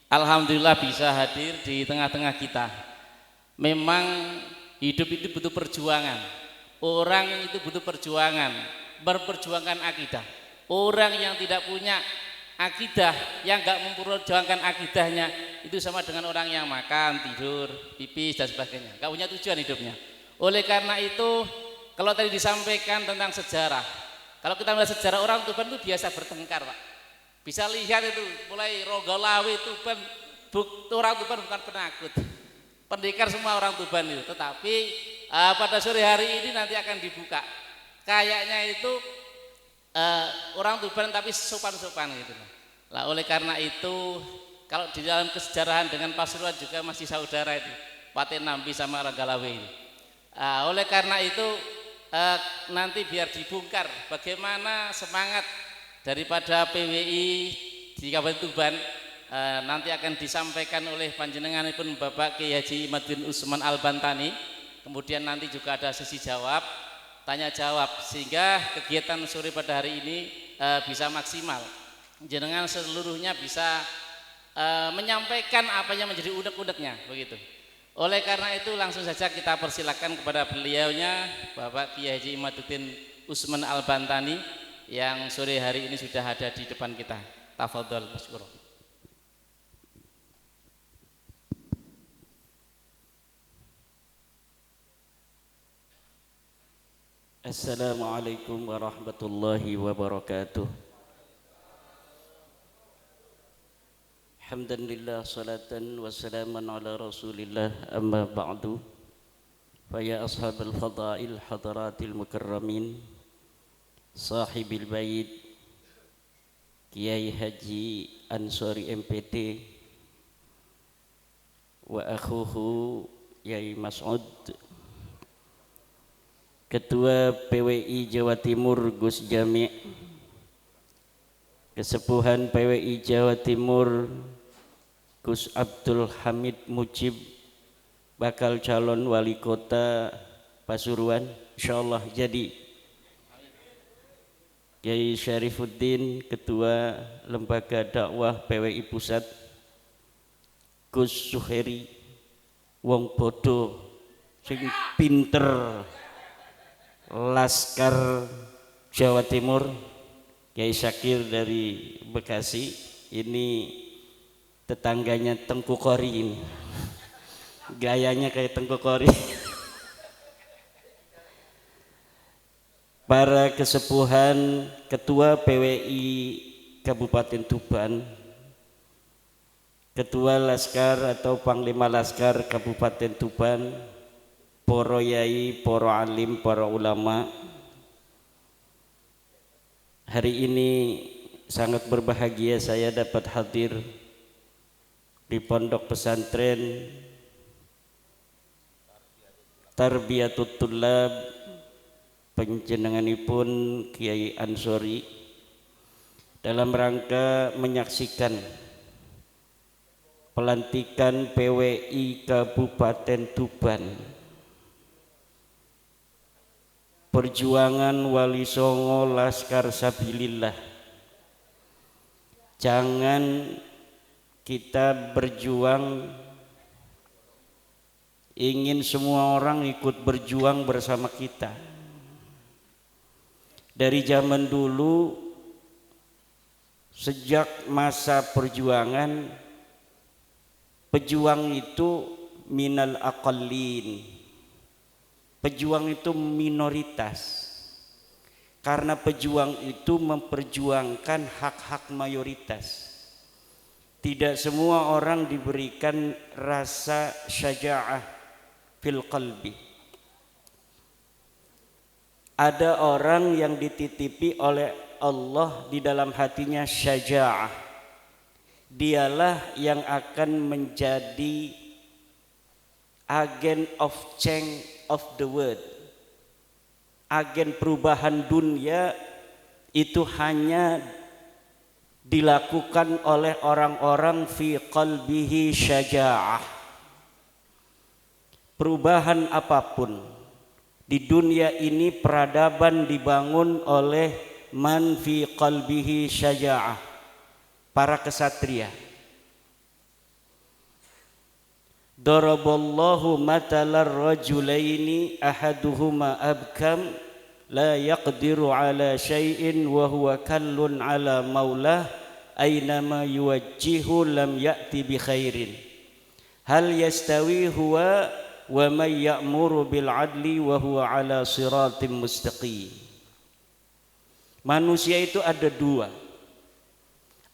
Alhamdulillah bisa hadir di tengah-tengah kita. Memang hidup itu butuh perjuangan. Orang itu butuh perjuangan, berperjuangkan akidah. Orang yang tidak punya akidah, yang enggak memperjuangkan akidahnya, itu sama dengan orang yang makan, tidur, pipis dan sebagainya. Enggak punya tujuan hidupnya. Oleh karena itu, kalau tadi disampaikan tentang sejarah, kalau kita melihat sejarah orang Tuban itu biasa bertengkar, Pak. Bisa lihat itu mulai Rogolawe Tuban, orang Tuban bukan penakut, pendekar semua orang Tuban itu. Tetapi pada sore hari ini nanti akan dibuka. Kayaknya itu orang Tuban tapi sopan-sopan gitu. Lah oleh karena itu kalau di dalam kesejarahan dengan Pasuruan juga masih saudara itu, Paten Nampi sama Rogolawe ini. Oleh karena itu nanti biar dibongkar bagaimana semangat daripada PWI di Kabupaten Tuban, nanti akan disampaikan oleh panjenenganipun Bapak Kiai Haji Imaduddin Usman Al-Bantani. Kemudian nanti juga ada sesi jawab, tanya jawab, sehingga kegiatan sore pada hari ini bisa maksimal. Jenengan seluruhnya bisa menyampaikan apa yang menjadi unek-uneknya, begitu. Oleh karena itu langsung saja kita persilakan kepada beliaunya Bapak Kiai Haji Imaduddin Usman Al-Bantani yang sore hari ini sudah ada di depan kita. Tafadhol masykur. Assalamualaikum warahmatullahi wabarakatuh. Alhamdulillah salatan wa salaman ala rasulillah amma ba'du. Faya ashabal fadail hadaratil mukarramin, sahibil bait Kiai Haji Ansori MPT wa akhuhu Yai Mas'ud, Ketua PWI Jawa Timur Gus Jami', Kesepuhan PWI Jawa Timur Gus Abdul Hamid Mujib, bakal calon wali kota Pasuruan insyaallah jadi. Kiai Syarifuddin, Ketua Lembaga Dakwah PWI Pusat, Gus Suheri, wong bodoh sing pinter Laskar Jawa Timur, Kiai Syakir dari Bekasi, ini tetangganya Tengku Kori ini. Gayanya kayak Tengku Kori. Para kesepuhan, Ketua PWI Kabupaten Tuban, Ketua Laskar atau Panglima Laskar Kabupaten Tuban, para yai, para alim, para ulama. Hari ini sangat berbahagia saya dapat hadir di Pondok Pesantren Tarbiyatut Tullab panjenenganipun Kiai Ansori dalam rangka menyaksikan pelantikan PWI Kabupaten Tuban, perjuangan Wali Songo Laskar Sabilillah. Jangan kita berjuang ingin semua orang ikut berjuang bersama kita. Dari zaman dulu, sejak masa perjuangan, pejuang itu minal aqallin, pejuang itu minoritas, karena pejuang itu memperjuangkan hak-hak mayoritas. Tidak semua orang diberikan rasa syaja'ah fil qalbi. Ada orang yang dititipi oleh Allah di dalam hatinya syaja'ah. Dialah yang akan menjadi agen of change of the world. Agen perubahan dunia itu hanya dilakukan oleh orang-orang fi qalbihi syaja'ah. Perubahan apapun di dunia ini, peradaban dibangun oleh man fi qalbihi syaja'ah, para kesatria. daraballahu matalar rajulaini ahaduhuma abkam la yaqdiru ala syai'in wa huwa kallun ala maulah aynama yuwajjihu lam ya'ti bi khairin hal yastawi huwa wa man ya'muru bil adli wa huwa ala siratim mustaqim. Manusia itu ada dua.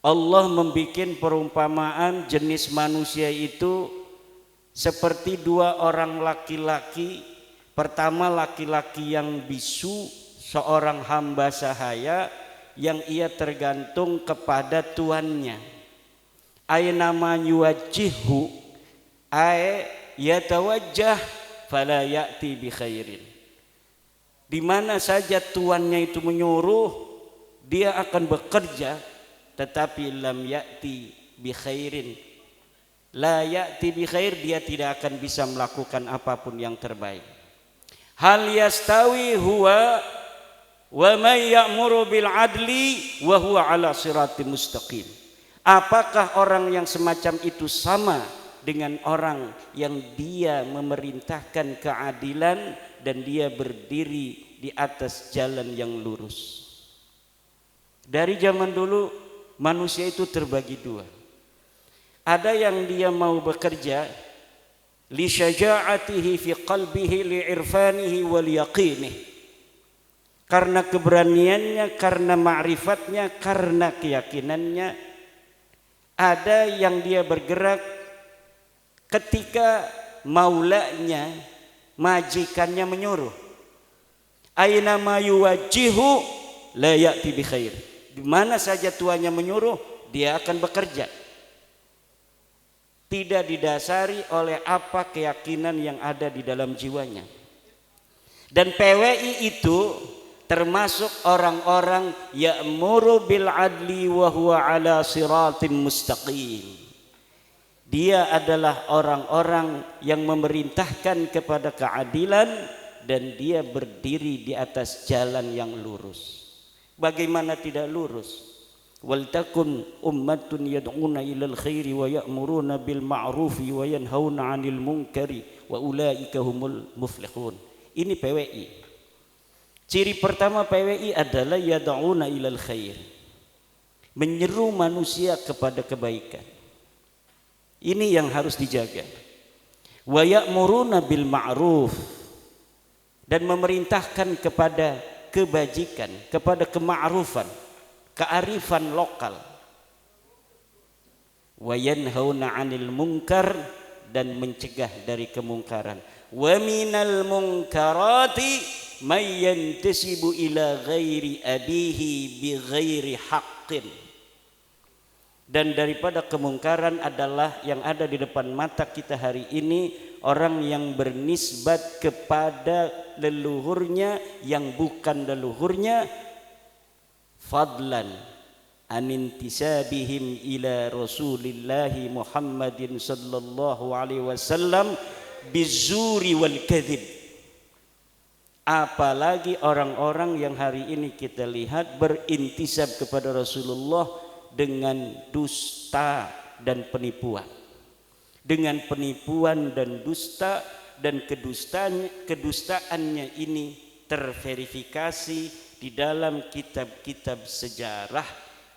Allah membikin perumpamaan jenis manusia itu seperti dua orang laki-laki. Pertama laki-laki yang bisu, seorang hamba sahaya yang ia tergantung kepada tuannya. Aynama yuwajjihu ay yatawajjah fala ya'ti bi khairin. Di mana saja tuannya itu menyuruh, dia akan bekerja, tetapi lam ya'ti bi khairin. La ya'ti bi khair, dia tidak akan bisa melakukan apapun yang terbaik. Hal yastawi huwa wa may ya'muru bil adli wa huwa ala siratim mustaqim. Apakah orang yang semacam itu sama dengan orang yang dia memerintahkan keadilan dan dia berdiri di atas jalan yang lurus? Dari zaman dulu manusia itu terbagi dua. Ada yang dia mau bekerja li syaja'atihi fi qalbihi li irfanihi wal yaqinih, karena keberaniannya, karena ma'rifatnya, karena keyakinannya. Ada yang dia bergerak ketika maulanya, majikannya menyuruh. Aina ma yuwajjihu la ya'ti bi khair. Di mana saja tuannya menyuruh, dia akan bekerja. Tidak didasari oleh apa keyakinan yang ada di dalam jiwanya. Dan PWI itu termasuk orang-orang ya'muru bil adli wa huwa ala siratim mustaqim. Dia adalah orang-orang yang memerintahkan kepada keadilan dan dia berdiri di atas jalan yang lurus. Bagaimana tidak lurus? Wal takun ummatun yad'una ilal khairi wa ya'muruna bil ma'rufi wa yanhauna 'anil munkari wa ulaika humul muflihun. Ini PWI. Ciri pertama PWI adalah yad'una ilal khair, menyeru manusia kepada kebaikan. Ini yang harus dijaga. Wa ya'muruna bil ma'ruf, dan memerintahkan kepada kebajikan, kepada kema'rufan, kearifan lokal. Wa yanhauna 'anil munkar, dan mencegah dari kemungkaran. Wa minal munkarati may yantasibu ila ghairi abihi bi ghairi haqqin. Dan daripada kemungkaran adalah yang ada di depan mata kita hari ini, orang yang bernisbat kepada leluhurnya yang bukan leluhurnya, fadlan anintisabihim ila Rasulillahi Muhammadin sallallahu alaihi wasallam bizuri wal kadhib. Apalagi orang-orang yang hari ini kita lihat berintisab kepada Rasulullah dengan dusta dan penipuan. Dengan penipuan dan dusta, dan kedustaannya ini terverifikasi di dalam kitab-kitab sejarah.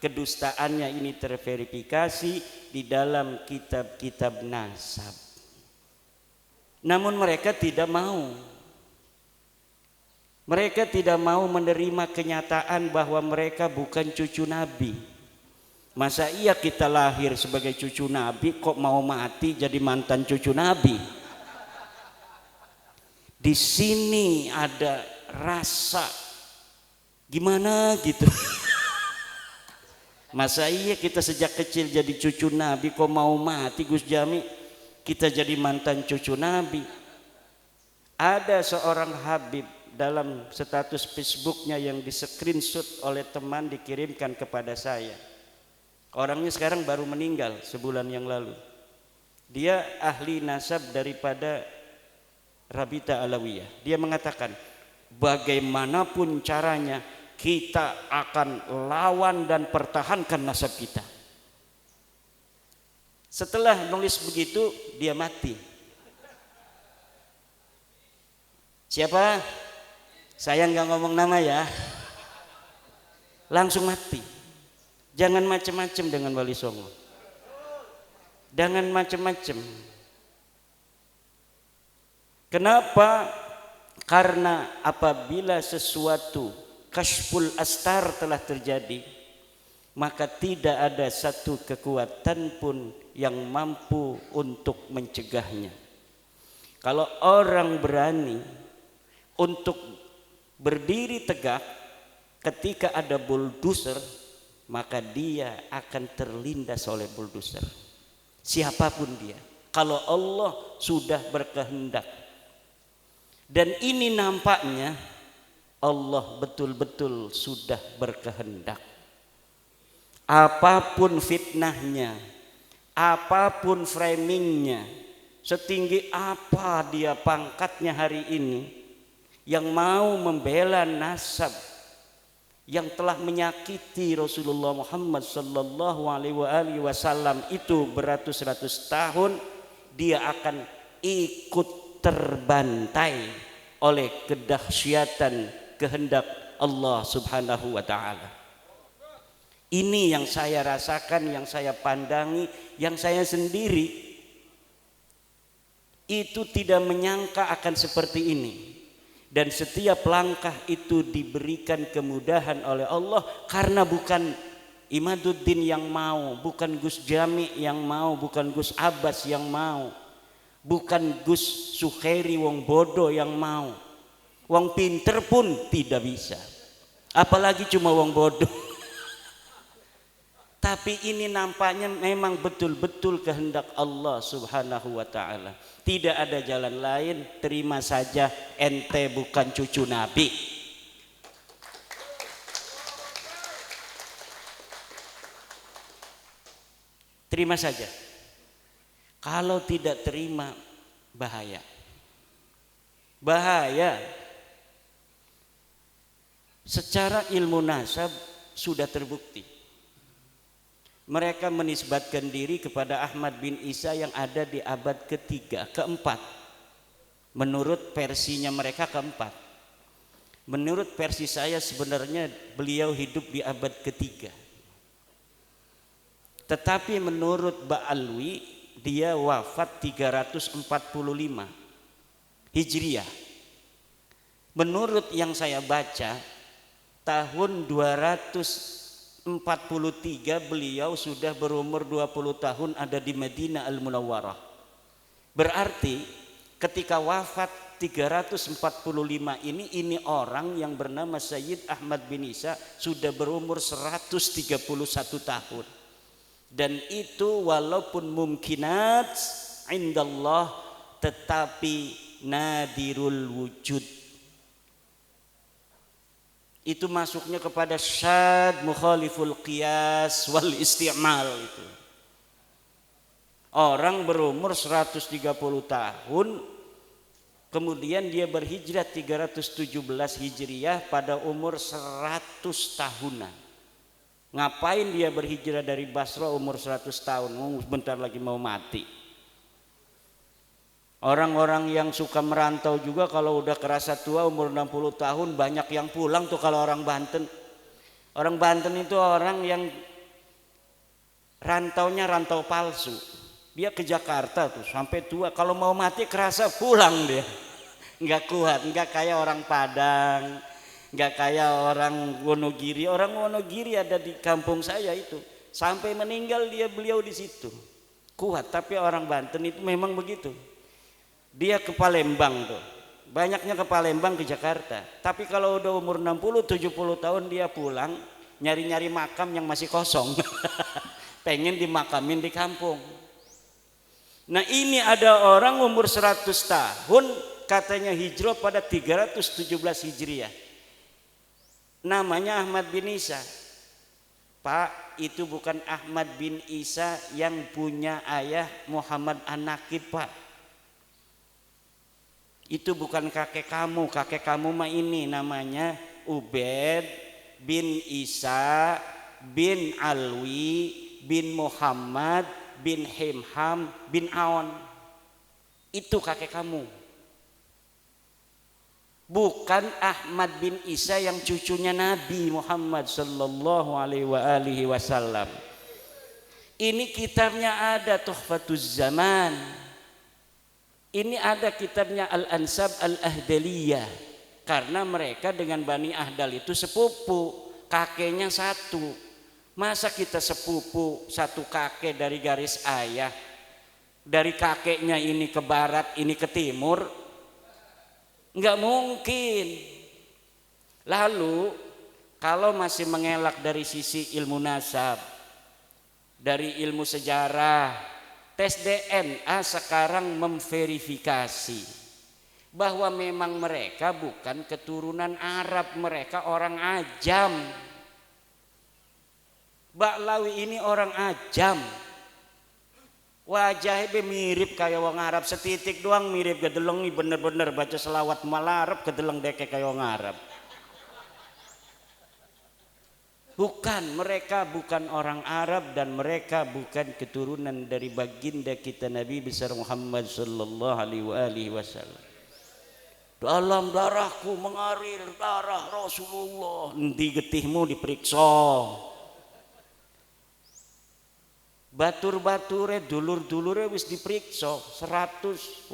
Kedustaannya ini terverifikasi di dalam kitab-kitab nasab. Namun mereka tidak mau. Mereka tidak mau menerima kenyataan bahwa mereka bukan cucu Nabi. Masa iya kita lahir sebagai cucu Nabi kok mau mati jadi mantan cucu Nabi? Di sini ada rasa gimana gitu. Masa iya kita sejak kecil jadi cucu Nabi kok mau mati Gus Jami kita jadi mantan cucu Nabi? Ada seorang Habib dalam status Facebooknya yang di screenshot oleh teman dikirimkan kepada saya. Orangnya sekarang baru meninggal sebulan yang lalu. Dia ahli nasab daripada Rabita Alawiyah. Dia mengatakan bagaimanapun caranya kita akan lawan dan pertahankan nasab kita. Setelah nulis begitu dia mati. Siapa? Saya nggak ngomong nama ya. Langsung mati. Jangan macem-macem dengan Wali Songo. Jangan macem-macem. Kenapa? Karena apabila sesuatu kashful astar telah terjadi, maka tidak ada satu kekuatan pun yang mampu untuk mencegahnya. Kalau orang berani untuk berdiri tegak ketika ada bulldozer, maka dia akan terlindas oleh bulldozer. Siapapun dia, kalau Allah sudah berkehendak. Dan ini nampaknya Allah betul-betul sudah berkehendak. Apapun fitnahnya, apapun framingnya, setinggi apa dia pangkatnya hari ini, yang mau membela nasab yang telah menyakiti Rasulullah Muhammad sallallahu alaihi wasallam itu beratus-ratus tahun, dia akan ikut terbantai oleh kedahsyatan kehendak Allah Subhanahu wa taala. Ini yang saya rasakan, yang saya pandangi, yang saya sendiri itu tidak menyangka akan seperti ini. Dan setiap langkah itu diberikan kemudahan oleh Allah, karena bukan Imaduddin yang mau, bukan Gus Jami yang mau, bukan Gus Abbas yang mau, bukan Gus Sukhairi wong bodoh yang mau. Wong pinter pun tidak bisa, apalagi cuma wong bodoh. Tapi ini nampaknya memang betul-betul kehendak Allah Subhanahu wa ta'ala. Tidak ada jalan lain, terima saja, ente bukan cucu Nabi. Terima saja. Kalau tidak terima, bahaya. Bahaya. Secara ilmu nasab sudah terbukti. Mereka menisbatkan diri kepada Ahmad bin Isa yang ada di abad ketiga, keempat. Menurut versinya mereka keempat. Menurut versi saya sebenarnya beliau hidup di abad ketiga. Tetapi menurut Ba'alwi dia wafat 345 Hijriah. Menurut yang saya baca, tahun 243 beliau sudah berumur 20 tahun ada di Madinah Al-Munawwarah. Berarti ketika wafat 345 ini orang yang bernama Sayyid Ahmad bin Isa sudah berumur 131 tahun. Dan itu walaupun mumkinat indallah tetapi nadirul wujud. Itu masuknya kepada syad mukhaliful qiyas wal isti'mal itu. Orang berumur 130 tahun kemudian dia berhijrah 317 Hijriah pada umur 100 tahunan. Ngapain dia berhijrah dari Basra umur 100 tahun? Bentar lagi mau mati. Orang-orang yang suka merantau juga kalau udah kerasa tua umur 60 tahun banyak yang pulang tuh kalau orang Banten. Orang Banten itu orang yang rantaunya rantau palsu. Dia ke Jakarta tuh sampai tua, kalau mau mati kerasa pulang dia. Enggak kuat, enggak kayak orang Padang, enggak kayak orang Wonogiri. Orang Wonogiri ada di kampung saya itu. Sampai meninggal beliau di situ. Kuat, tapi orang Banten itu memang begitu. Dia ke Palembang tuh. Banyaknya ke Palembang, ke Jakarta. Tapi kalau udah umur 60-70 tahun dia pulang, nyari-nyari makam yang masih kosong. Pengen dimakamin di kampung. Nah ini ada orang umur 100 tahun katanya hijrah pada 317 Hijriah. Namanya Ahmad bin Isa. Pak, itu bukan Ahmad bin Isa yang punya ayah Muhammad An-Nakib, Pak. Itu bukan kakek kamu mah ini namanya Ubaid bin Isa bin Alwi bin Muhammad bin Himham bin Aon. Itu kakek kamu. bukan Ahmad bin Isa yang cucunya Nabi Muhammad sallallahu alaihi wasallam. Ini kitabnya ada Tuhfatuz Zaman. Ini ada kitabnya Al-Ansab Al-Ahdaliyah. Karena mereka dengan Bani Ahdal itu sepupu, kakeknya satu. Masa kita sepupu satu kakek dari garis ayah, dari kakeknya ini ke barat, ini ke timur? Enggak mungkin. Lalu kalau masih mengelak dari sisi ilmu nasab, dari ilmu sejarah, tes DNA sekarang memverifikasi bahwa memang mereka bukan keturunan Arab, mereka orang Ajam. Ba'lawi ini orang Ajam. Wajahnya mirip kayak wong Arab, setitik doang mirip, gedeleng nih bener-bener baca selawat malarab gedeleng deke kayak wong Arab. Bukan, mereka bukan orang Arab dan mereka bukan keturunan dari baginda kita Nabi besar Muhammad sallallahu alaihi wasallam. Dalam darahku mengalir darah Rasulullah. Endi getihmu diperiksa. Batur-bature dulur-dulure wis diperiksa 180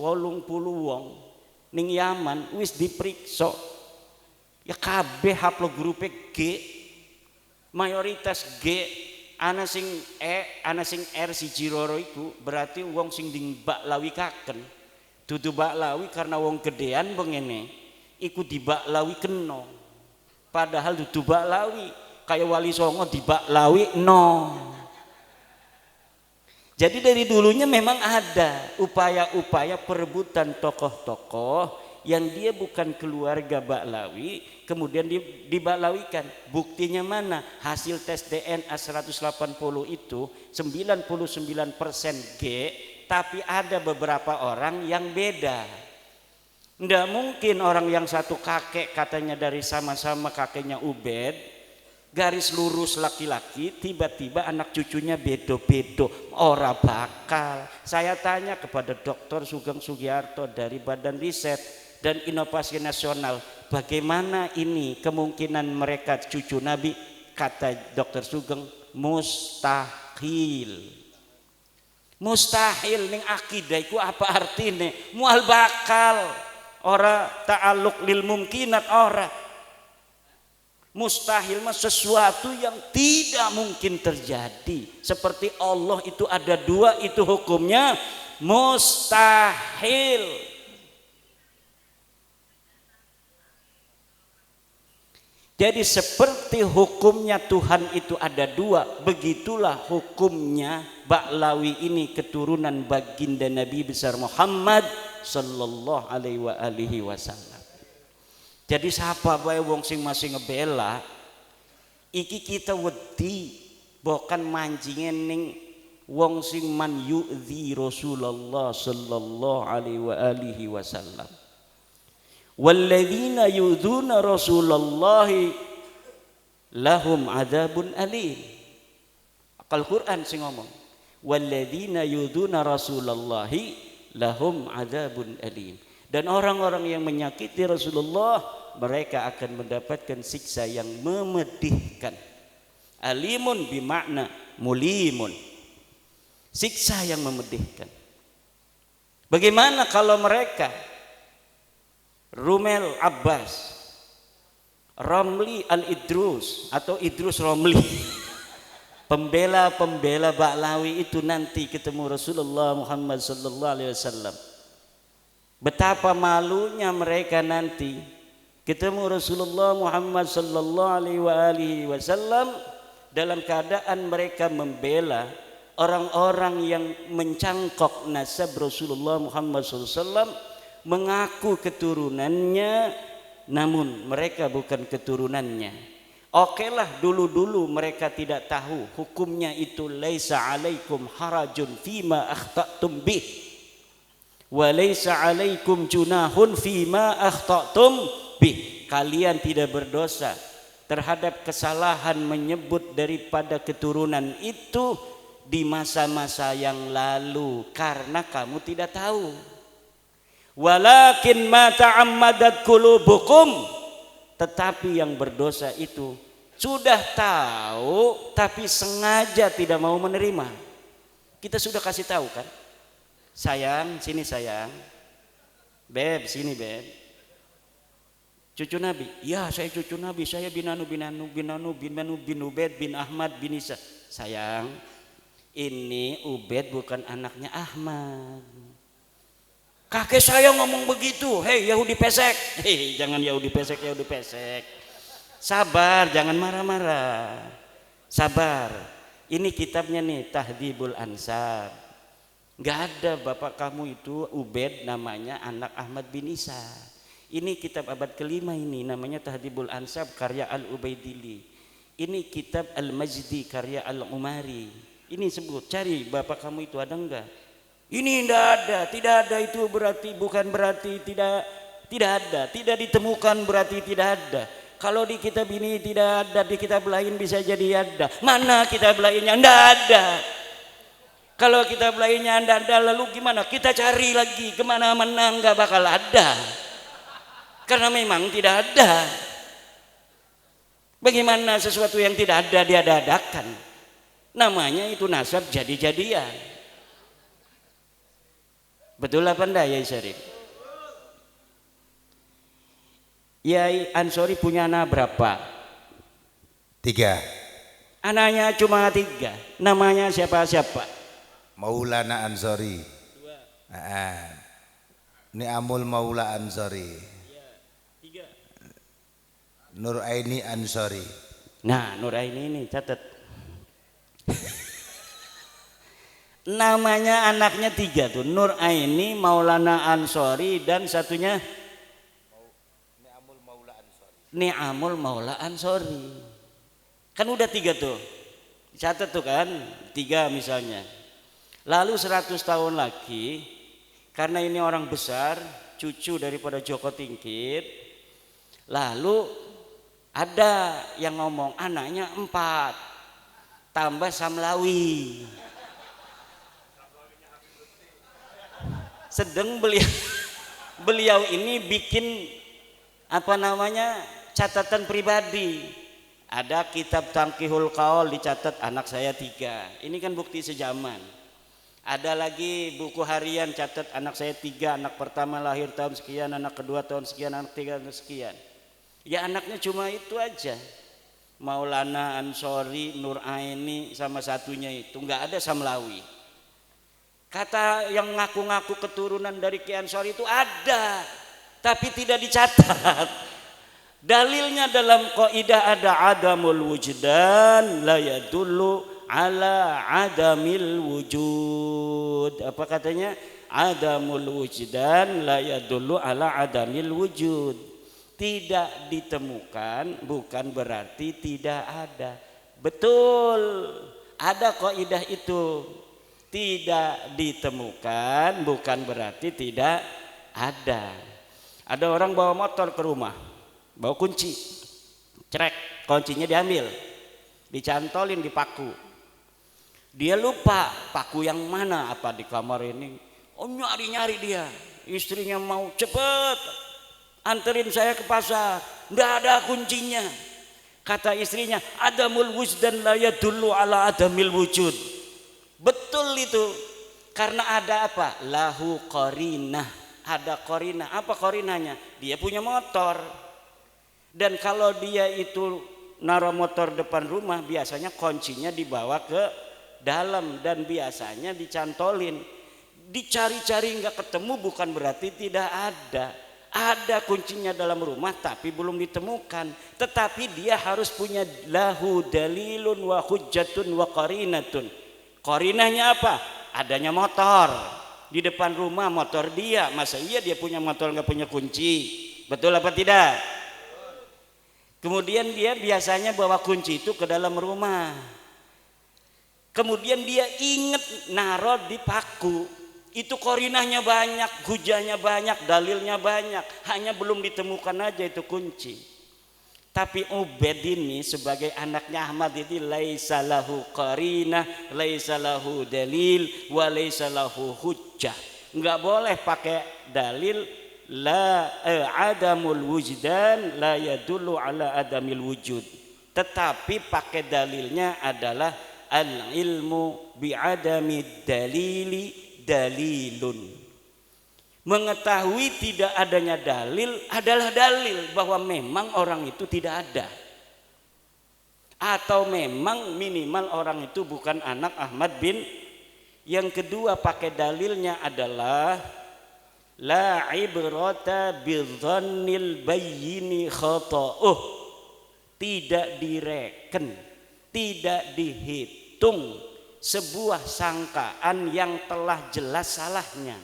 wong ning Yaman wis diperiksa. Ya kabeh haplogrupe G. Mayoritas G, ana sing E, ana sing R si Jiroro iku berarti wong sing dibaklawi kaken. Dudu baklawi karena wong gedean bengene iku dibaklawi kena. Padahal dudu baklawi kayak Wali Songo dibaklawi no. Jadi dari dulunya memang ada upaya-upaya perebutan tokoh-tokoh yang dia bukan keluarga Baklawi kemudian dibaklawikan. Buktinya mana? Hasil tes DNA 180 itu 99% G, tapi ada beberapa orang yang beda. Nggak mungkin orang yang satu kakek katanya dari sama-sama kakeknya Ubed, garis lurus laki-laki, tiba-tiba anak cucunya bedo-bedo. Ora bakal. Saya tanya kepada Dr. Sugeng Sugiarto dari Badan Riset dan Inovasi Nasional, bagaimana ini kemungkinan mereka cucu Nabi? Kata Dr. Sugeng, mustahil. Mustahil ning akidah iku apa artine? Mual bakal. Ora ta'alluq lil mumkinat ora. Mustahil mah sesuatu yang tidak mungkin terjadi. Seperti Allah itu ada dua, itu hukumnya mustahil. Jadi seperti hukumnya Tuhan itu ada dua, begitulah hukumnya Baklawi ini keturunan baginda Nabi besar Muhammad sallallahu alaihi wasallam. Jadi siapa bae wong sing masih ngebela iki kita wedi bukan manjingen ning wong sing man yu'dzi Rasulullah sallallahu alaihi wasallam. Walladzina yu'dzuna Rasulullahi lahum adzabun alim. Al-Qur'an sing ngomong walladzina yu'dzuna Rasulullahi lahum adzabun alim. Dan orang-orang yang menyakiti Rasulullah mereka akan mendapatkan siksa yang memedihkan. Alimun bimakna mulimun, siksa yang memedihkan. Bagaimana kalau mereka Rumel Abbas, Romli Al-Idrus atau Idrus Romli, pembela-pembela Baklawi itu nanti ketemu Rasulullah Muhammad sallallahu alaihi wasallam. Betapa malunya mereka nanti ketemu Rasulullah Muhammad sallallahu alaihi wasallam dalam keadaan mereka membela orang-orang yang mencangkok nasab Rasulullah Muhammad sallallahu alaihi wasallam, mengaku keturunannya namun mereka bukan keturunannya. Oke lah, dulu-dulu mereka tidak tahu hukumnya itu laisa alaikum harajun fima akhta'tum bih wa laisa alaikum junahun fima akhta'tum bih. Kalian tidak berdosa terhadap kesalahan menyebut daripada keturunan itu di masa-masa yang lalu karena kamu tidak tahu. Walakin ma ta'ammadat qulubukum, tetapi yang berdosa itu sudah tahu tapi sengaja tidak mau menerima. Kita sudah kasih tahu kan, sayang sini sayang, beb sini beb, cucu Nabi, ya saya cucu Nabi, saya bin Ubed bin Ahmad bin Isa. Sayang, ini Ubed bukan anaknya Ahmad. Kakek saya ngomong begitu. Hei Yahudi pesek. Hei, jangan Yahudi pesek, Yahudi pesek. Sabar, jangan marah-marah. Sabar. Ini kitabnya nih, Tahdhibul Ansab. Gak ada bapak kamu itu Ubed namanya anak Ahmad bin Isa. Ini kitab abad kelima ini namanya Tahdhibul Ansab karya Al-Ubaidili. Ini kitab Al-Majdi karya Al-Umari. Ini sebut, cari bapak kamu itu ada enggak? Ini tidak ada itu berarti bukan berarti tidak ada, tidak ditemukan berarti tidak ada. Kalau di kitab ini tidak ada, di kitab lain bisa jadi ada. Mana kitab lainnya? Tidak ada. Kalau kitab lainnya tidak ada, lalu gimana? Kita cari lagi kemana-mana nggak bakal ada, karena memang tidak ada. Bagaimana sesuatu yang tidak ada diada-adakan? Namanya itu nasab jadi-jadian. Betul apa enggak Yai Syarif? Yai Ansori punya anak berapa? 3. Anaknya cuma 3. Namanya siapa-siapa? Maulana Ansori. 2. Ni'amul Maula Ansori. 3. Nuraini Ansori. Nah, Nuraini ini catat. Namanya anaknya 3 tuh, Nuraini, Maulana Ansori, dan satunya Ni'amul Maula Ansori. Kan udah 3 tuh, catat tuh kan, 3 misalnya. Lalu 100 tahun lagi, karena ini orang besar, cucu daripada Joko Tingkir, lalu ada yang ngomong anaknya 4 tambah Samlawi. Sedang beliau ini bikin apa namanya catatan pribadi. Ada kitab Tangkihul Qaul dicatat anak saya 3. Ini kan bukti sejaman. Ada lagi buku harian catat anak saya 3. Anak pertama lahir tahun sekian, anak kedua tahun sekian, anak ketiga tahun sekian. Ya anaknya cuma itu aja. Maulana Ansori, Nuraini sama satunya itu, nggak ada Samlawi. Kata yang ngaku-ngaku keturunan dari Ki Ansori itu ada, tapi tidak dicatat. Dalilnya dalam kaidah ada adamul wujdan la yadullu ala adamil wujud. Apa katanya? Adamul wujdan la yadullu ala adamil wujud. Tidak ditemukan bukan berarti tidak ada. Betul, ada kaidah itu. Tidak ditemukan bukan berarti tidak ada. Ada orang bawa motor ke rumah, bawa kunci, cerek, kuncinya diambil, dicantolin di paku. Dia lupa paku yang mana, apa di kamar ini. Oh nyari-nyari dia, istrinya mau cepet anterin saya ke pasar, nggak ada kuncinya. Kata istrinya, adamul wujdan la yadullu ala adamil wujud. Betul itu, karena ada apa? Lahu qarinah, ada qarinah. Apa qarinahnya? Dia punya motor, dan kalau dia itu naruh motor depan rumah, biasanya kuncinya dibawa ke dalam dan biasanya dicantolin. Dicari-cari nggak ketemu bukan berarti tidak ada. Ada kuncinya dalam rumah tapi belum ditemukan. Tetapi dia harus punya lahu dalilun wa hujjatun wa qarinatun. Qarinahnya apa? Adanya motor di depan rumah, motor dia. Masa iya dia punya motor nggak punya kunci? Betul apa tidak? Kemudian dia biasanya bawa kunci itu ke dalam rumah. Kemudian dia ingat naruh di paku. Itu qarinahnya banyak, hujahnya banyak, dalilnya banyak. Hanya belum ditemukan aja itu kunci. Tapi Ubed ini sebagai anaknya Ahmad itu laisa lahu qarinah, laisa lahu dalil, wa laisa lahu hujjah. Nggak boleh pakai dalil adamul wujdan la yadullu ala adamil wujud. Tetapi pakai dalilnya adalah al ilmu bi adami dalili dalilun. Mengetahui tidak adanya dalil adalah dalil bahwa memang orang itu tidak ada. Atau memang minimal orang itu bukan anak Ahmad bin. Yang kedua pakai dalilnya adalah la ibrata bidzannil bayyini khata'uh. Tidak direken, tidak dihitung sebuah sangkaan yang telah jelas salahnya.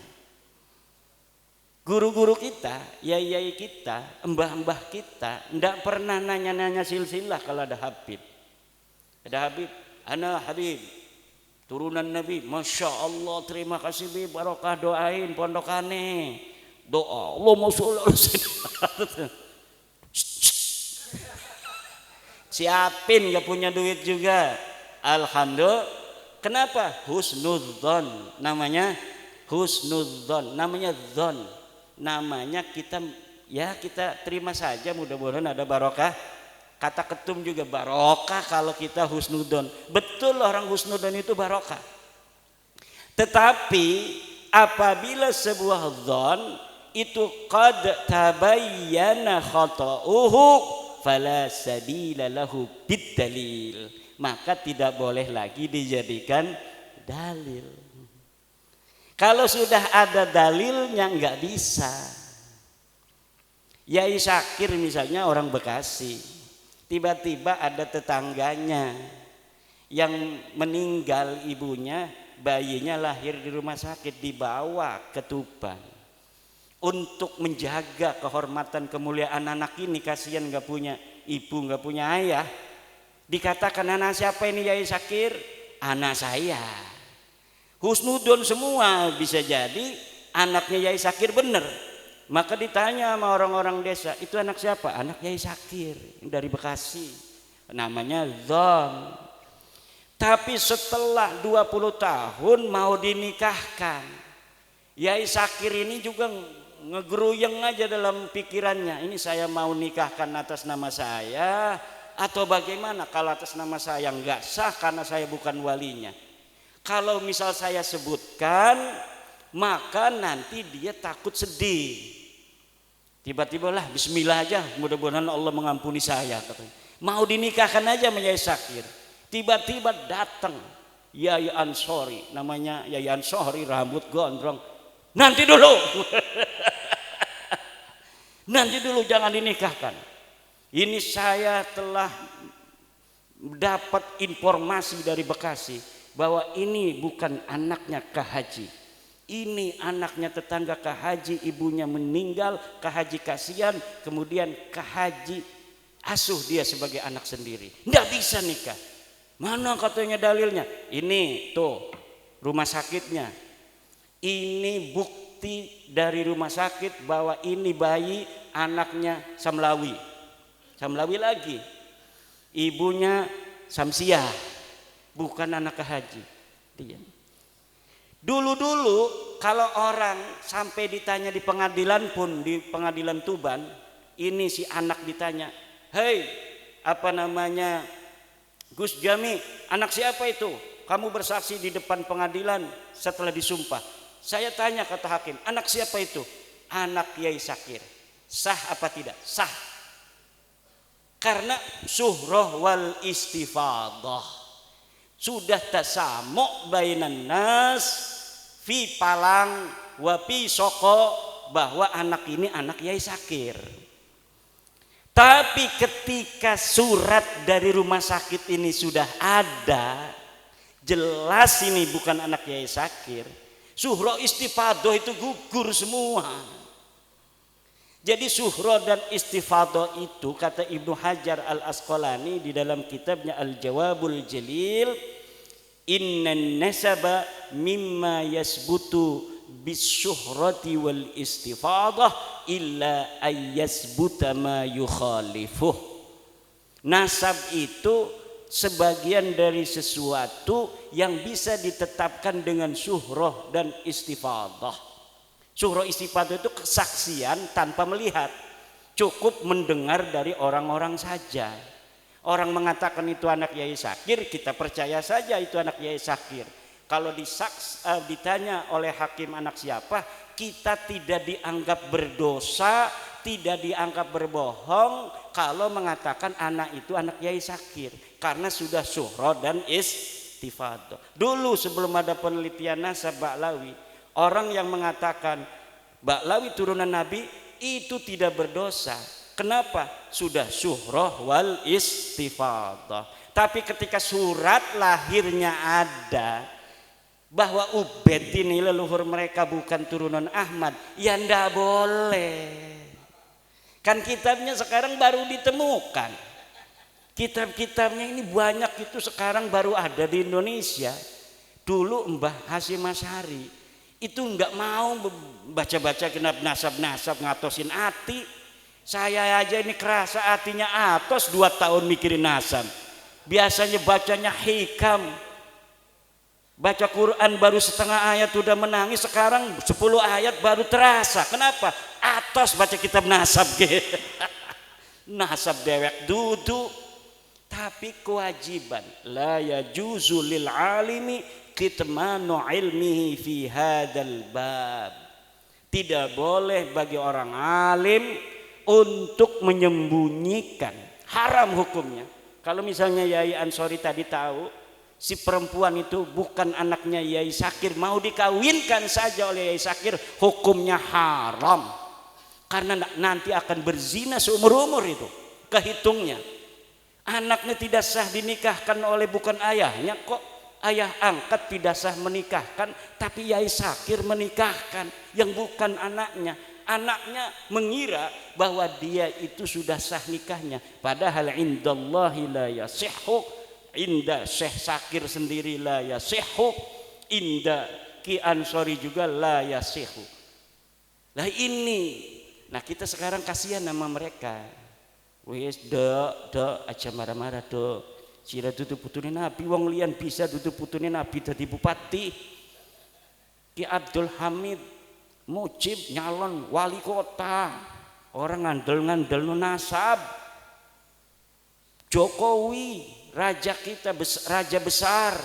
Guru-guru kita, yai-yai kita, mbah-mbah kita tidak pernah nanya-nanya silsilah kalau ada Habib. Ada Habib, ana Habib, turunan Nabi, Masya Allah, terima kasih Bi, barokah doain pondokane. Doa, Allahumma sholli ala sayyidina. Siapin, gak punya duit juga. Alhamdulillah. Kenapa? Husnudzon. Namanya husnudzon. Namanya dzon. Namanya kita terima saja, mudah-mudahan ada barokah. Kata ketum juga barokah kalau kita husnudzon. Betul, orang husnudzon itu barokah. Tetapi apabila sebuah dzon itu qad tabayyana khata'uhu fala sabila lahu bidalil, maka tidak boleh lagi dijadikan dalil. Kalau sudah ada dalilnya nggak bisa. Yai Syakir misalnya orang Bekasi, tiba-tiba ada tetangganya yang meninggal ibunya, bayinya lahir di rumah sakit, dibawa ke Tuban. Untuk menjaga kehormatan kemuliaan anak ini, kasihan nggak punya ibu, nggak punya ayah, dikatakan anak siapa ini Yai Syakir? Anak saya. Husnudon semua, bisa jadi anaknya Yai Syakir bener. Maka ditanya sama orang-orang desa, itu anak siapa? Anak Yai Syakir dari Bekasi, namanya Zon. Tapi setelah 20 tahun mau dinikahkan, Yai Syakir ini juga ngegeruyeng aja dalam pikirannya, ini saya mau nikahkan atas nama saya atau bagaimana? Kalau atas nama saya nggak sah karena saya bukan walinya. Kalau misal saya sebutkan, maka nanti dia takut sedih. Tiba-tiba lah bismillah aja, mudah-mudahan Allah mengampuni saya, katanya. Mau dinikahkan aja sama Yai Syakir. Tiba-tiba datang Yai Ansori, namanya Yai Ansori, rambut gondrong. Nanti dulu, nanti dulu, jangan dinikahkan. Ini saya telah dapat informasi dari Bekasi bahwa ini bukan anaknya Kak Haji. Ini anaknya tetangga Kak Haji, ibunya meninggal, Kak Haji kasihan, kemudian Kak Haji asuh dia sebagai anak sendiri. Nggak bisa nikah. Mana katanya dalilnya? Ini tuh rumah sakitnya. Ini bukti dari rumah sakit bahwa ini bayi anaknya Samlawi. Samlawi lagi. Ibunya Samsiah. Bukan anak Haji. Dulu-dulu kalau orang sampai ditanya di pengadilan pun, di pengadilan Tuban, ini si anak ditanya, "Hei, apa namanya, Gus Jami, anak siapa itu? Kamu bersaksi di depan pengadilan setelah disumpah." Saya tanya, kata hakim, anak siapa itu? Anak Yai Syakir. Sah apa tidak? Sah. Karena suhroh wal istifadah. Sudah tasamu' bainan nas fi palang wa fi soko, bahwa anak ini anak Yai Syakir. Tapi ketika surat dari rumah sakit ini sudah ada, jelas ini bukan anak Yai Syakir, suhro istifadah itu gugur semua. Jadi suhro dan istifadah itu, kata Ibnu Hajar al-Asqalani di dalam kitabnya Al-Jawabul Jalil, innan nasaba mimma yasbutu bisyuhrati wal istifadah illa ayyasbuta ma yukhalifuh. Nasab itu sebagian dari sesuatu yang bisa ditetapkan dengan syuhrah dan istifadah. Syuhro istifadah itu kesaksian tanpa melihat, cukup mendengar dari orang-orang saja. Orang mengatakan itu anak Yai Sakir, kita percaya saja itu anak Yai Sakir. Kalau ditanya oleh hakim anak siapa, kita tidak dianggap berdosa, tidak dianggap berbohong kalau mengatakan anak itu anak Yai Sakir, karena sudah syuhro dan istifadah. Dulu sebelum ada penelitian nasab Ba'lawi, orang yang mengatakan Ba'lawi turunan Nabi itu tidak berdosa. Kenapa? Sudah syuhroh wal istifadah. Tapi ketika surat lahirnya ada bahwa Ubaid ini leluhur mereka bukan turunan Ahmad, ya ndak boleh. Kan kitabnya sekarang baru ditemukan. Kitab-kitabnya ini banyak, itu sekarang baru ada di Indonesia. Dulu Mbah Hasyim Asy'ari itu nggak mau baca-baca genap nasab-nasab ngatosin ati. Saya aja ini kerasa hatinya atos 2 tahun mikirin nasab. Biasanya bacanya hikam, baca Quran baru setengah ayat udah menangis, sekarang 10 ayat baru terasa. Kenapa? Atos baca kitab nasab gitu. Nasab dewek duduk. Tapi kewajiban la yajuzu lil alimi kitmanu ilmihi fi hadzal bab. Tidak boleh bagi orang alim untuk menyembunyikan, haram hukumnya. Kalau misalnya Yai Ansori tadi tahu si perempuan itu bukan anaknya Yai Sakir, mau dikawinkan saja oleh Yai Sakir, hukumnya haram. Karena nanti akan berzina seumur umur, itu kehitungnya. Anaknya tidak sah dinikahkan oleh bukan ayahnya kok. Ayah angkat tidak sah menikahkan, tapi Yai Sakir menikahkan yang bukan anaknya. Anaknya mengira bahwa dia itu sudah sah nikahnya, padahal indallahi la yasihhu, inda Syekh Sakir sendiri la yasihhu, inda Ki Ansori juga la yasihhu. Nah ini, nah kita sekarang kasihan sama mereka. Wes dok aja marah-marah dok. Sira dudu putune Nabi, wong liyan bisa dudu putune Nabi dadi bupati. Ki Abdul Hamid Mujib nyalon wali kota, orang ngandel nasab. Jokowi raja kita, raja besar.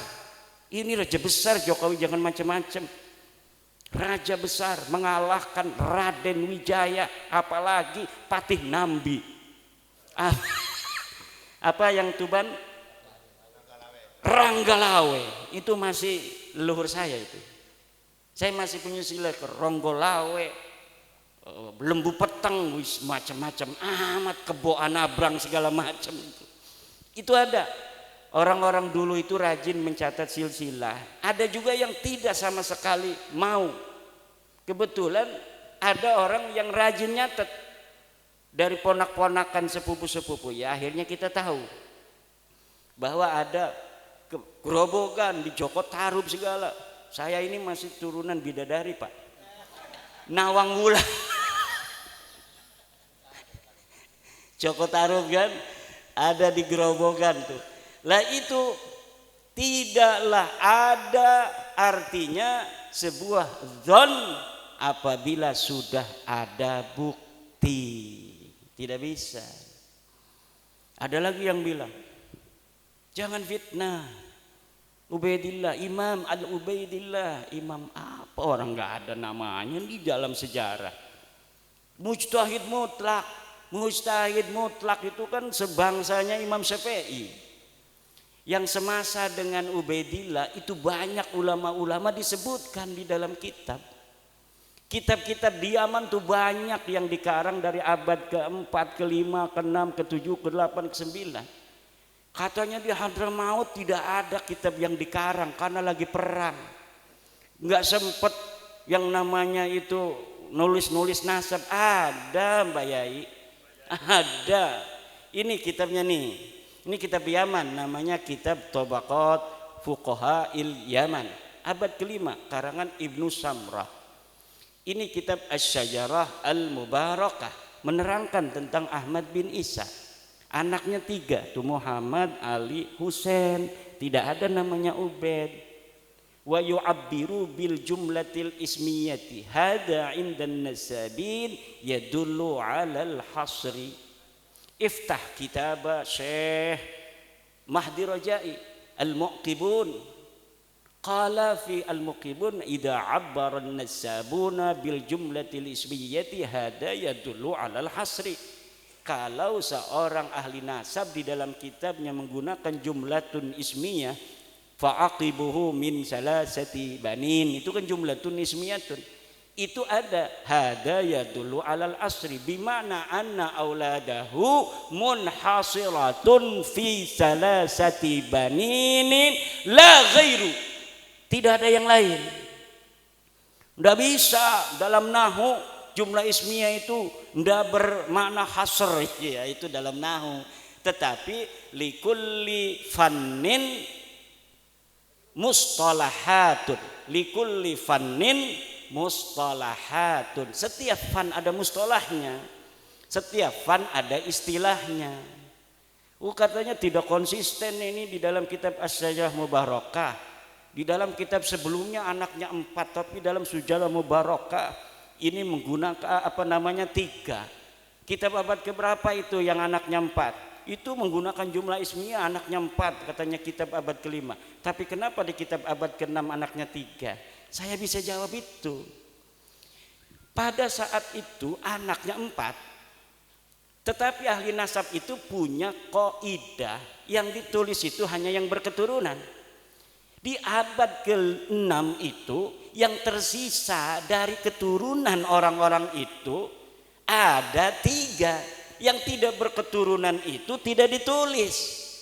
Ini raja besar Jokowi, jangan macam-macam. Raja besar mengalahkan Raden Wijaya, apalagi Patih Nambi. Apa yang Tuban? Ranggalawe. Itu masih leluhur saya itu. Saya masih punya sila ke Ronggolawe, Lembu Peteng, wis macam-macam amat, Kebo Anabrang segala macam itu. Itu ada. Orang-orang dulu itu rajin mencatat silsilah. Ada juga yang tidak sama sekali mau. Kebetulan ada orang yang rajin nyatet dari ponak-ponakan sepupu-sepupu. Ya akhirnya kita tahu bahwa ada gerobokan di Joko Tarub segala. Saya ini masih turunan bidadari Pak. Nawang Wulan. Joko Tarub kan ada di gerobokan tuh. Lah itu tidaklah ada artinya sebuah zon apabila sudah ada bukti. Tidak bisa. Ada lagi yang bilang jangan fitnah. Ubaidillah, Imam Al-Ubaidillah, imam apa, orang nggak ada namanya di dalam sejarah. Mujtahid mutlak. Mujtahid mutlak itu kan sebangsanya Imam Syafi'i. Yang semasa dengan Ubaidillah itu banyak ulama-ulama disebutkan di dalam kitab. Kitab-kitab di Yaman tuh banyak yang dikarang dari abad ke-4, ke-5, ke-6, ke-7, ke-8, ke-9. Katanya di Hadramaut tidak ada kitab yang dikarang karena lagi perang. Nggak sempet yang namanya itu nulis-nulis nasab. Ada Mbak Yai, ada. Ini kitabnya nih. Ini kitab Yaman, namanya kitab Tabaqat Fuqaha il Yaman, abad ke-5, karangan Ibnu Samrah. Ini kitab Asy-Syajarah Al-Mubarakah, menerangkan tentang Ahmad bin Isa. Anaknya 3, tuh Muhammad, Ali, Husain. Tidak ada namanya Ubaid. wa yu'abbiru bil jumlatil ismiyati hada 'indan nasabin yadullu 'alal hasri. Iftah kitab Syekh Mahdi Rajai Al-Muqibun, qala fi Al-Muqibun idza 'abbara an-nasabuna bil jumlatil ismiyati hada yadullu 'alal hasri. Kalau seorang ahli nasab di dalam kitabnya menggunakan jumlatun ismiyah, fa'aqibuhu min salasati banin, itu kan jumlatun ismiyatun, itu ada hada yadullu alal asri bimana anna auladahu munhasiratun fi salasati baninin la ghairu, tidak ada yang lain. Tidak bisa dalam nahu jumlah ismiyah itu tidak bermakna hasr, ya itu dalam nahu, tetapi likulli fannin mustalahatun, likulli fannin mustalahatun, setiap fan ada mustalahnya, setiap fan ada istilahnya. Katanya tidak konsisten ini di dalam kitab As-Sajarah Mubarakah, di dalam kitab sebelumnya anaknya 4, tapi dalam Sujalah Mubarakah ini menggunakan 3. Kitab abad keberapa itu yang anaknya 4? Itu menggunakan jumlah ismiyah anaknya 4, katanya kitab abad ke-5. Tapi kenapa di kitab abad ke-6 anaknya 3? Saya bisa jawab itu. Pada saat itu anaknya 4, tetapi ahli nasab itu punya kaidah yang ditulis itu hanya yang berketurunan. Di abad ke-6 itu yang tersisa dari keturunan orang-orang itu ada 3. Yang tidak berketurunan itu tidak ditulis.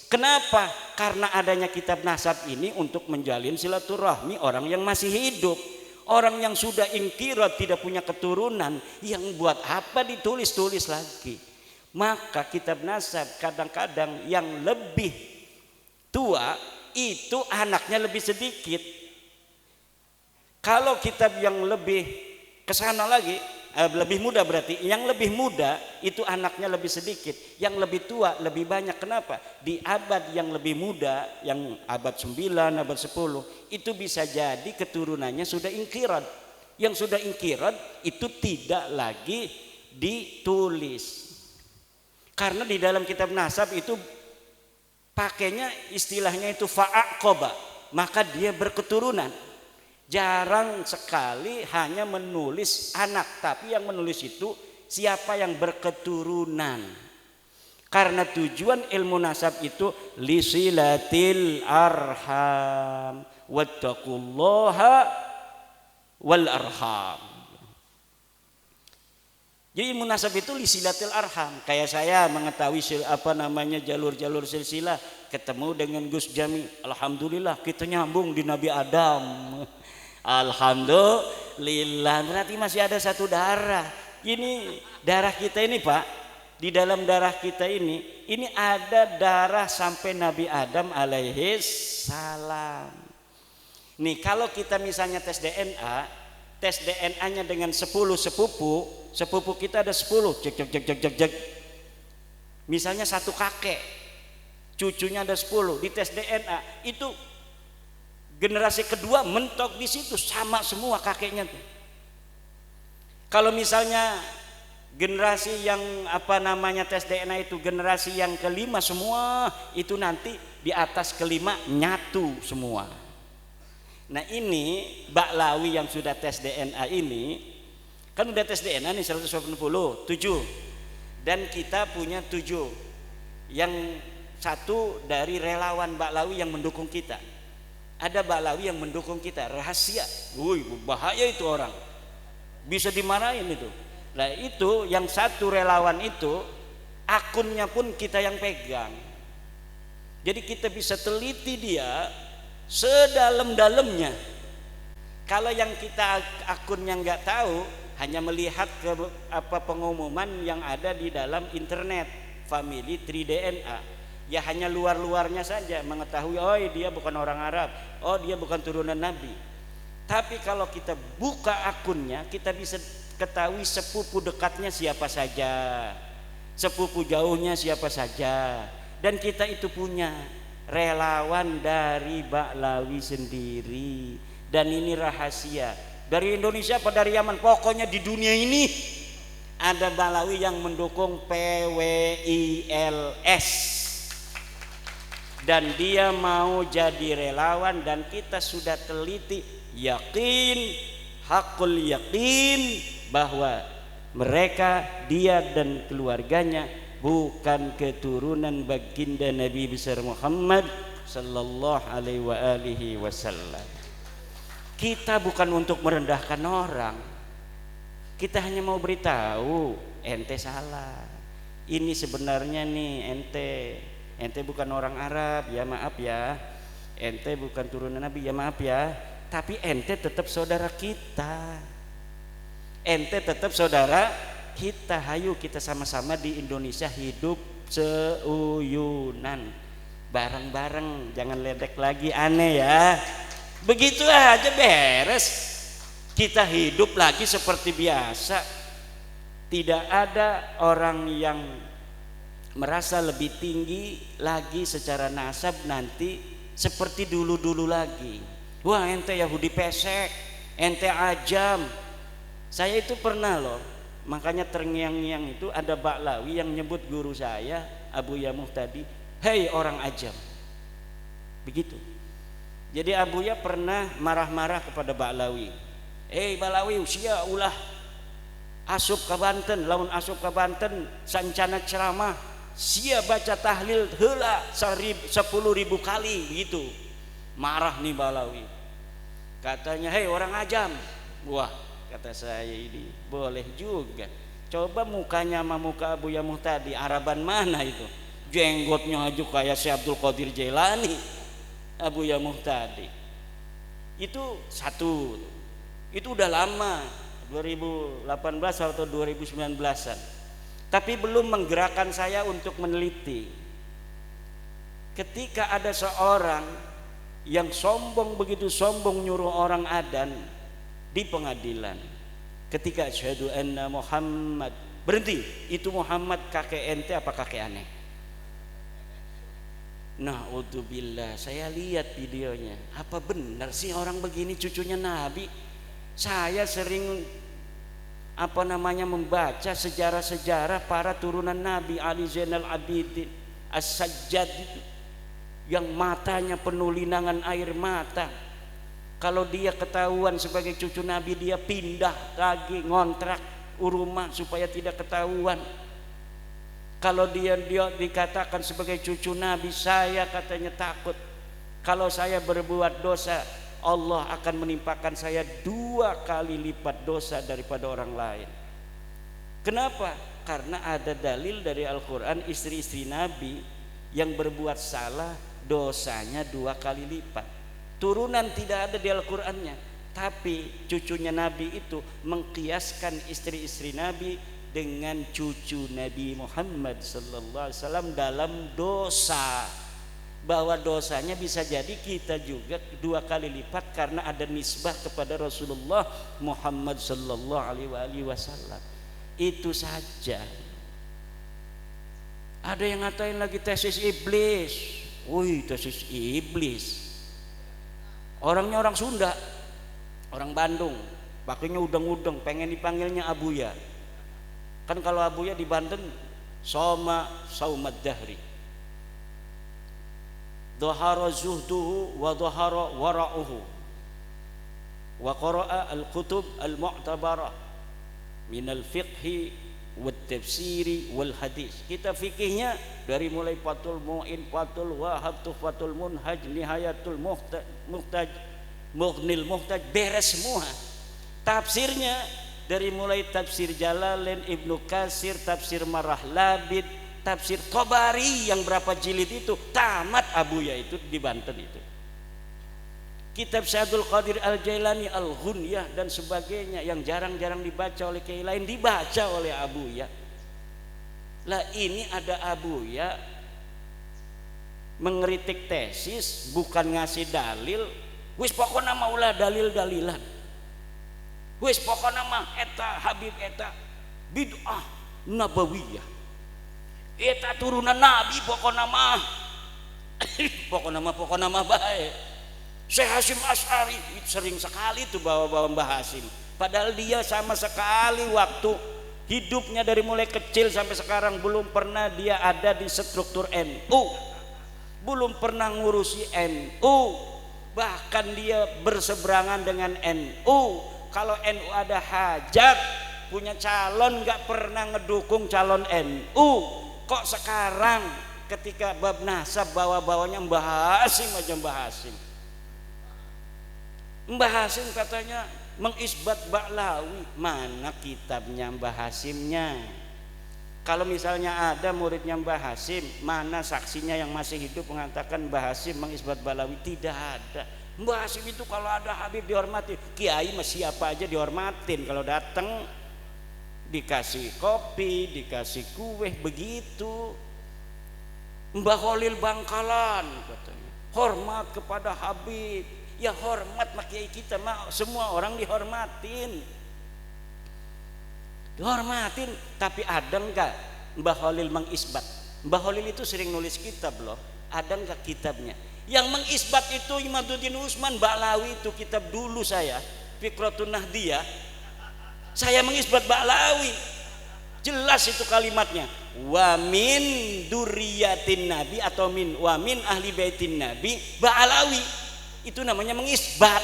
Kenapa? Karena adanya kitab nasab ini untuk menjalin silaturahmi orang yang masih hidup. Orang yang sudah ingkirat tidak punya keturunan, yang buat apa ditulis-tulis lagi? Maka kitab nasab kadang-kadang yang lebih tua itu anaknya lebih sedikit. Kalau kitab yang lebih kesana lagi, lebih muda, berarti yang lebih muda itu anaknya lebih sedikit, yang lebih tua lebih banyak. Kenapa? Di abad yang lebih muda, yang abad 9, abad 10, itu bisa jadi keturunannya sudah ingkirat. Yang sudah ingkirat itu tidak lagi ditulis, karena di dalam kitab nasab itu pakainya istilahnya itu fa'aqoba, maka dia berketurunan. Jarang sekali hanya menulis anak, tapi yang menulis itu siapa yang berketurunan. Karena tujuan ilmu nasab itu lisilatil arham wattaqullaha wal arham. Jadi ilmu nasab itu lisilatil arham. Kayak saya mengetahui jalur-jalur silsilah, ketemu dengan Gus Jami, alhamdulillah kita nyambung di Nabi Adam. Alhamdulillah, berarti masih ada satu darah. Ini darah kita ini Pak, di dalam darah kita ini ada darah sampai Nabi Adam alaihi salam. Nih kalau kita misalnya tes DNA-nya dengan 10 sepupu kita ada 10, cek. Misalnya satu kakek, cucunya ada 10, di tes DNA itu generasi kedua mentok di situ sama semua kakeknya tuh. Kalau misalnya generasi yang tes DNA itu generasi yang kelima semua itu nanti di atas kelima nyatu semua. Nah ini Baklawi yang sudah tes DNA ini kan udah tes DNA nih 187 dan kita punya 7. Yang satu dari relawan Baklawi yang mendukung kita. Ada Baklawi yang mendukung kita rahasia. Bahaya itu orang, bisa dimarahin itu. Nah itu yang satu relawan itu akunnya pun kita yang pegang. Jadi kita bisa teliti dia sedalam-dalamnya. Kalau yang kita akunnya nggak tahu, hanya melihat ke pengumuman yang ada di dalam internet Family Tree DNA. Ya hanya luar-luarnya saja mengetahui, oh dia bukan orang Arab, oh dia bukan turunan Nabi. Tapi kalau kita buka akunnya, kita bisa ketahui sepupu dekatnya siapa saja, sepupu jauhnya siapa saja. Dan kita itu punya relawan dari Baklawi sendiri. Dan ini rahasia dari Indonesia apa dari Yaman, pokoknya di dunia ini ada Balawi yang mendukung PWILS dan dia mau jadi relawan, dan kita sudah teliti, yakin, hakul yakin bahwa mereka, dia dan keluarganya bukan keturunan baginda Nabi besar Muhammad sallallahu alaihi wasallam. Kita bukan untuk merendahkan orang, kita hanya mau beritahu ente salah. Ini sebenarnya nih ente bukan orang Arab ya, maaf ya. Ente bukan turunan Nabi ya, maaf ya. Tapi ente tetap saudara kita. Ente tetap saudara kita. Hayu kita sama-sama di Indonesia hidup seuyunan, bareng-bareng, jangan ledek lagi aneh ya. Begitu aja beres. Kita hidup lagi seperti biasa. Tidak ada orang yang merasa lebih tinggi lagi secara nasab nanti seperti dulu-dulu lagi. Wah ente Yahudi pesek, ente ajam. Saya itu pernah loh, makanya terngiang-ngiang itu ada Baklawi yang nyebut guru saya Abu Yamuh tadi, hei orang ajam. Begitu. Jadi Abu Ya pernah marah-marah kepada Baklawi. Baklawi usia ulah asup ke Banten, laun asup ke Banten sancana ceramah, sia baca tahlil heula 10.000 kali begitu. Marah nih Baklawi. Katanya, hei orang ajam. Wah, kata saya ini boleh juga. Coba mukanya sama muka Abu Yamuh tadi, Araban mana itu? Jenggotnya aja kayak si Abdul Qadir Jailani. Abu Yamuh tadi itu satu, itu udah lama 2018 atau 2019-an, tapi belum menggerakkan saya untuk meneliti. Ketika ada seorang yang sombong, begitu sombong nyuruh orang adzan di pengadilan, ketika asyhadu anna Muhammad, berhenti, itu Muhammad kakek ente apa kakek aneh? Na'udzubillah, saya lihat videonya. Apa benar sih orang begini cucunya Nabi? Saya sering membaca sejarah-sejarah para turunan Nabi, Ali Zainal Abidin, As-Sajjad itu, yang matanya penuh linangan air mata. Kalau dia ketahuan sebagai cucu Nabi, dia pindah lagi ngontrak rumah supaya tidak ketahuan. Kalau dia dikatakan sebagai cucu Nabi, saya katanya takut kalau saya berbuat dosa, Allah akan menimpakan saya 2 kali lipat dosa daripada orang lain. Kenapa? Karena ada dalil dari Al-Quran, istri-istri Nabi yang berbuat salah dosanya 2 kali lipat. Turunan tidak ada di Al-Qurannya, tapi cucunya Nabi itu mengkiaskan istri-istri Nabi dengan cucu Nabi Muhammad sallallahu alaihi wasallam dalam dosa, bahwa dosanya bisa jadi kita juga 2 kali lipat karena ada nisbah kepada Rasulullah Muhammad sallallahu alaihi wasallam. Itu saja. Ada yang ngatain lagi tesis iblis. Wih, tesis iblis. Orangnya orang Sunda, orang Bandung, pakainya udeng-udeng, pengen dipanggilnya Abuya. Kan kalau Abuya di Banten saumad dahri, dhahara zuhduhu wa dhahara wara'uhu wa qara'a al-kutub al-mu'tabarah min al-fiqhi wa tafsiri wal hadis. Kita fikihnya dari mulai Fathul Mu'in, Fathul Wahab, Tuhfatul Munhaj, Nihayatul Muhtaj, Mughnil Muhtaj, beres semua. Tafsirnya dari mulai tafsir Jalalain, Ibnu Katsir, tafsir Marah Labid, tafsir Tabari yang berapa jilid itu tamat Abuya itu di Banten itu. Kitab Syaikhul Qadir Al-Jailani, Al-Ghunyah dan sebagainya yang jarang-jarang dibaca oleh kiai lain dibaca oleh Abuya. Lah ini ada Abuya mengkritik tesis, bukan ngasih dalil. Wis pokokna maulah dalil-dalilan. Wis pokokna mah eta Habib eta bid'ah nabawiyah. Eta turunan Nabi pokokna mah pokokna mah bae. Syekh Hasyim Asy'ari sering sekali tuh bawa-bawa Mbah Hasyim. Padahal dia sama sekali waktu hidupnya dari mulai kecil sampai sekarang belum pernah dia ada di struktur NU, belum pernah ngurusi NU, bahkan dia berseberangan dengan NU. Kalau NU ada hajat punya calon nggak pernah ngedukung calon NU. Kok sekarang ketika bab nasab bawa-bawanya Mbah Hasyim aja Mbah Hasyim. Mbah Hasyim katanya mengisbat Ba'lawi. Mana kitabnya Mbah Hasyimnya? Kalau misalnya ada muridnya Mbah Hasyim, mana saksinya yang masih hidup mengatakan Mbah Hasyim mengisbat Ba'lawi? Tidak ada. Mbah Hasyim itu kalau ada Habib dihormati, kiai mah siapa aja dihormatin. Kalau datang dikasih kopi, dikasih kue, begitu. Mbah Khalil Bangkalan katanya hormat kepada Habib. Ya hormat mak kiai kita mah semua orang dihormatin. Dihormatin, tapi ada enggak Mbah Khalil mengisbat? Mbah Khalil itu sering nulis kitab loh. Ada enggak kitabnya? Yang mengisbat itu Imaduddin Usman Ba'lawi, itu kitab dulu saya, Fikratun Nahdiyah. Saya mengisbat Ba'lawi. Jelas itu kalimatnya. Wa min duriyatin nabi atau wa min ahli baitin nabi Ba'lawi. Itu namanya mengisbat.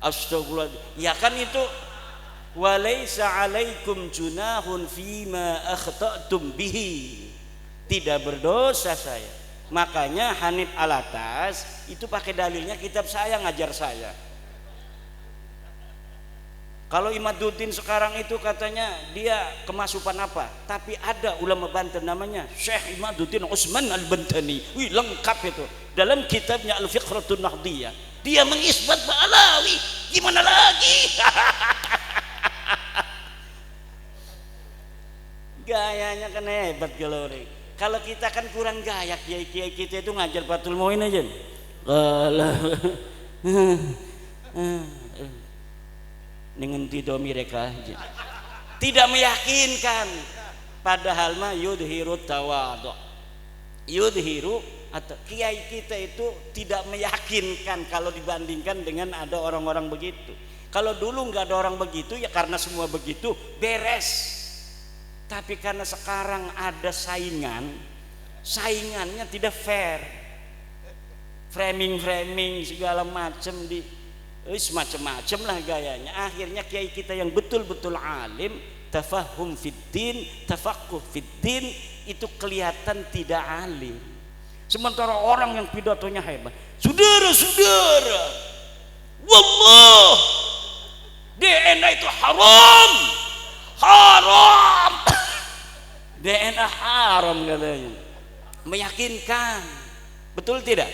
Astagfirullah. Ya kan itu walaisa alaikum junahun fima akhta'tum bihi. Tidak berdosa saya. Makanya Hanif Alatas itu pakai dalilnya kitab saya, ngajar saya. Kalau Imaduddin sekarang itu katanya dia kemasukan apa? Tapi ada ulama Banten namanya Syekh Imaduddin Usman Al-Bantani. Wih, lengkap itu. Dalam kitabnya Al-Fiqratun Nahdiyah, dia mengisbat Ba'lawi. Gimana lagi? Gayanya kan hebat kalau ini. Kalau kita kan kurang gaya, kiai-kiai kita itu ngajar Fathul Muin aja. Dengan tidak mereka aja. Tidak meyakinkan. Padahal mah yudhiru tawadhu. Yudhiru atau kiai kita itu tidak meyakinkan kalau dibandingkan dengan ada orang-orang begitu. Kalau dulu nggak ada orang begitu ya karena semua begitu beres. Tapi karena sekarang ada saingannya tidak fair, framing segala macam macam-macam lah gayanya. Akhirnya kiai kita yang betul-betul alim, tafahum fiddin, tafaqquh fiddin, itu kelihatan tidak alim. Sementara orang yang pidatonya hebat, saudara-saudara, wallah DNA itu haram. DNA haram katanya. Meyakinkan, betul tidak?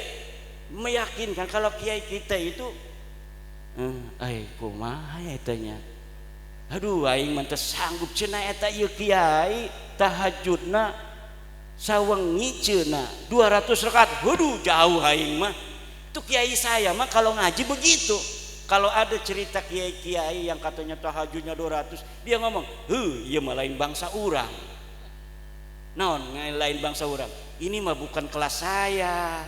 Meyakinkan. Kalau kiai kita itu kumaha etanya, aduh aing mah teu sanggup cenah eta ieu kiai tahajudna sawengi cenah 200 rakaat. Waduh jauh aing mah. Itu kiai saya mah kalau ngaji begitu. Kalau ada cerita kiai-kiai yang katanya tahajudnya 200, dia ngomong, ieu mah lain bangsa urang. Naon lain bangsa urang? Ini mah bukan kelas saya.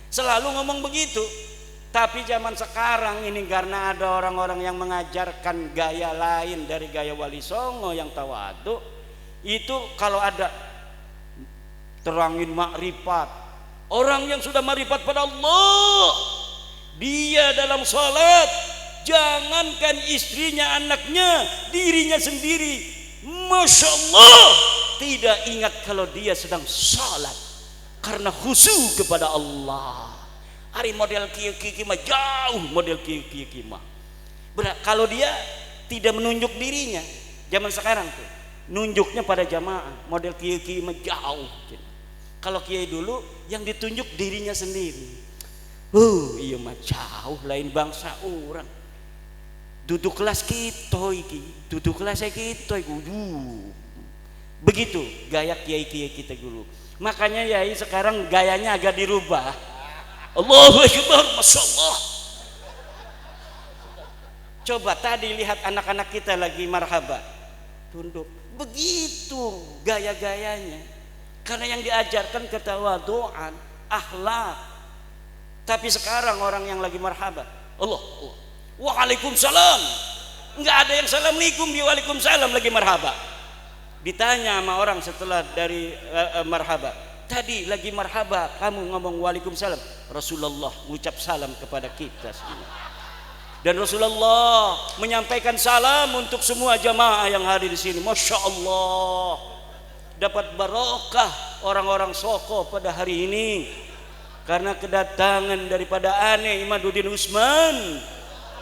Selalu ngomong begitu. Tapi zaman sekarang ini karena ada orang-orang yang mengajarkan gaya lain dari gaya Wali Songo yang tawadhu, itu kalau ada terangin makrifat, orang yang sudah makrifat pada Allah, dia dalam salat jangankan istrinya, anaknya, dirinya sendiri, Masya Allah, tidak ingat kalau dia sedang salat karena khusyuk kepada Allah. Hari model kiai mah jauh, model kiai mah. Kalau dia tidak menunjuk dirinya, zaman sekarang tuh nunjuknya pada jamaah, model kiai mah jauh. Kalau kiai dulu yang ditunjuk dirinya sendiri. Iya mah jauh, lain bangsa orang. Duduk kelas kita iki, duduk kelas kita iki. Begitu gaya kiai-kiai kita dulu. Makanya yai sekarang gayanya agak dirubah. Allahu Akbar, Masya Allah. Coba tadi lihat anak-anak kita lagi marhaba, tunduk. Begitu gaya-gayanya. Karena yang diajarkan ketawaduan, akhlak, Tapi sekarang orang yang lagi marhaba, Allah, waalaikumsalam, nggak ada yang assalamualaikum, dia waalaikumsalam lagi marhaba. Ditanya sama orang setelah dari marhaba, tadi lagi marhaba kamu ngomong waalaikumsalam, Rasulullah mengucap salam kepada kita semua. Dan Rasulullah menyampaikan salam untuk semua jamaah yang hadir di sini. Masya Allah, dapat barokah orang-orang Soko pada hari ini karena kedatangan daripada Ane Imaduddin Usman.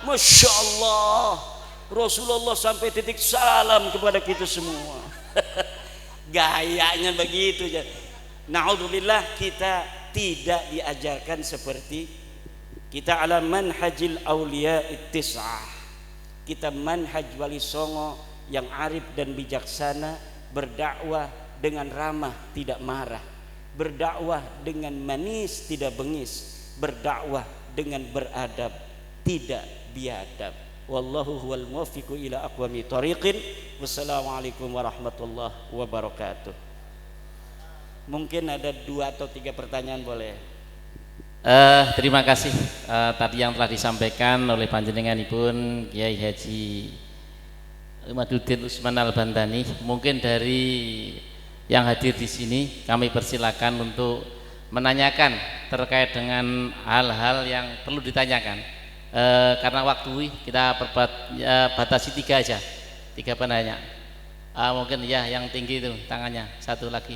Masya Allah, Rasulullah sampai titik salam kepada kita semua. Gayanya begitu. Na'udzubillah, kita tidak diajarkan seperti kita ala manhajil auliya ittis'ah. Kita manhaj wali songo yang arif dan bijaksana, berdakwah dengan ramah tidak marah, berdakwah dengan manis tidak bengis, berdakwah dengan beradab tidak biadab. Wallahu huwal muwaffiqu ila aqwami thariqin. Wassalamualaikum warahmatullahi wabarakatuh. Mungkin ada 2 atau 3 pertanyaan boleh. Terima kasih tadi yang telah disampaikan oleh panjenenganipun Kiai Haji Imaduddin Usman Al-Bantani. Mungkin dari yang hadir di sini kami persilakan untuk menanyakan terkait dengan hal-hal yang perlu ditanyakan. Karena waktu kita batasi 3 aja, 3 penanya. Mungkin ya yang tinggi itu tangannya, satu lagi.